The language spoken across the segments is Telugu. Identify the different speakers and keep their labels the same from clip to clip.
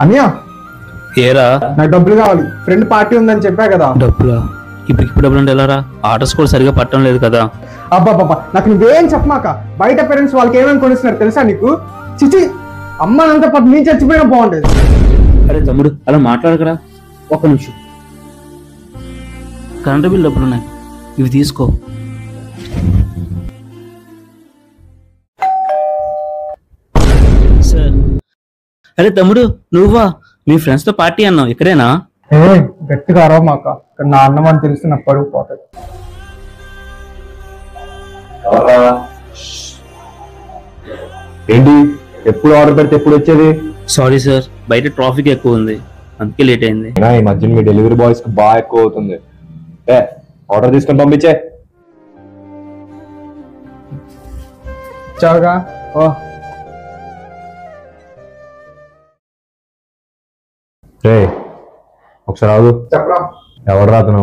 Speaker 1: అన్నయ్య
Speaker 2: ఏరా
Speaker 1: నాకు డబ్బులు కావాలి, ఫ్రెండ్ పార్టీ ఉందని చెప్పా కదా.
Speaker 2: డబ్బులా? ఇప్పుడు డబ్బులు అంటే ఎలారా? ఆర్డర్స్ కూడా సరిగా పట్టడం లేదు కదా.
Speaker 1: అబ్బాబ్బా నాకు నువ్వేం చెప్పమాక. బయట పేరెంట్స్ వాళ్ళకి ఏమేమి కొనిస్తున్నారు తెలుసా నీకు? చిచి, అమ్మనంత పాటు నేను చచ్చిపోయినా బాగుండేది.
Speaker 2: అరే తమ్ముడు అలా మాట్లాడకరా, ఒక్క నిమిషం. కరెంటు బిల్ డబ్బులు ఉన్నాయి, ఇవి తీసుకో. సార్. అరే తమ్ముడు నువ్వా? మీ ఫ్రెండ్స్ తో పార్టీ అన్నావు, ఇక్కడేనా?
Speaker 1: గట్టిగా అరవమాక, ఇక్కడ నా అన్నం అని తెలిసి నాకు పరుగు పోతుంది.
Speaker 3: ఏంటి ఎప్పుడు ఆర్డర్ పెడితే ఎప్పుడు వచ్చేది?
Speaker 2: సారీ సార్, బయట ట్రాఫిక్ ఎక్కువ ఉంది, అందుకే లేట్ అయింది.
Speaker 3: ఈ మధ్య మీ డెలివరీ బాయ్స్ కి బాగా ఎక్కువ అవుతుంది. ఆర్డర్ తీసుకొని పంపించే.
Speaker 1: చావుగా
Speaker 3: రే ఒకసారి రాదు.
Speaker 1: చెప్పరా?
Speaker 3: ఎవరు రాతను?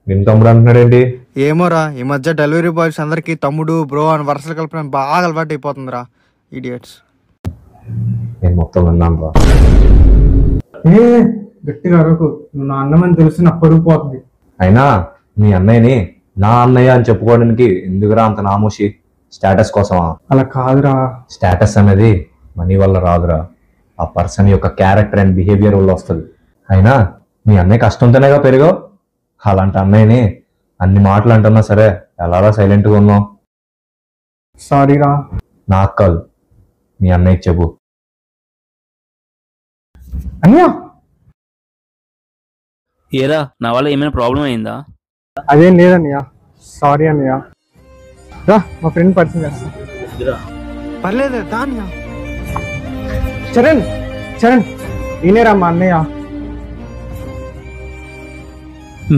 Speaker 3: నిన్ను తమ్ముడు అంటున్నాడేంటి?
Speaker 4: ఏమోరా, ఈ మధ్య డెలివరీ బాయ్స్ అందరికి తమ్ముడు బ్రో అని వరుసలు కలపడం బాగా అలవాటు అయిపోతుందిరా. ఇడియట్స్.
Speaker 3: నేను మొత్తం విన్నాను రా.
Speaker 1: గట్టిగా అరవకు, నువ్వు నా అన్నం అని తెలిసి నాకు పరుగు పోతుంది.
Speaker 3: అయినా మీ అన్నయ్యని నా అన్నయ్య అని చెప్పుకోవడానికి ఎందుకురా అంత నామోషి? స్టేటస్ కోసమా?
Speaker 1: అలా కాదురా.
Speaker 3: స్టేటస్ అనేది మనీ వల్ల రాదురా, ఆ పర్సన్ యొక్క క్యారెక్టర్ అండ్ బిహేవియర్ వల్ల వస్తుంది. అయినా మీ అన్నయ్య కష్టంతోనేగా పెరిగావు. అలాంటి అన్నయ్యని అన్ని మాటలు అంటున్నా సరే ఎలా సైలెంట్గా ఉన్నావు?
Speaker 1: సారీరా.
Speaker 3: నాకు కాదు, మీ అన్నయ్యకి చెప్పు.
Speaker 1: అన్నయ్య
Speaker 2: ఏరా, నా వల్ల ఏమైనా ప్రాబ్లం అయిందా?
Speaker 1: అదేం లేదన్నయ్య, సారీ అన్నయ్య. రా మా ఫ్రెండ్ పరిచయం చేస్తా.
Speaker 4: పర్లేదు దాని.
Speaker 1: చరణ్ చరణ్ ఈయనేరా మా అన్నయ్య.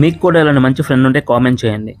Speaker 2: మీకు కూడా ఇలాంటి మంచి ఫ్రెండ్ ఉంటే కామెంట్ చేయండి.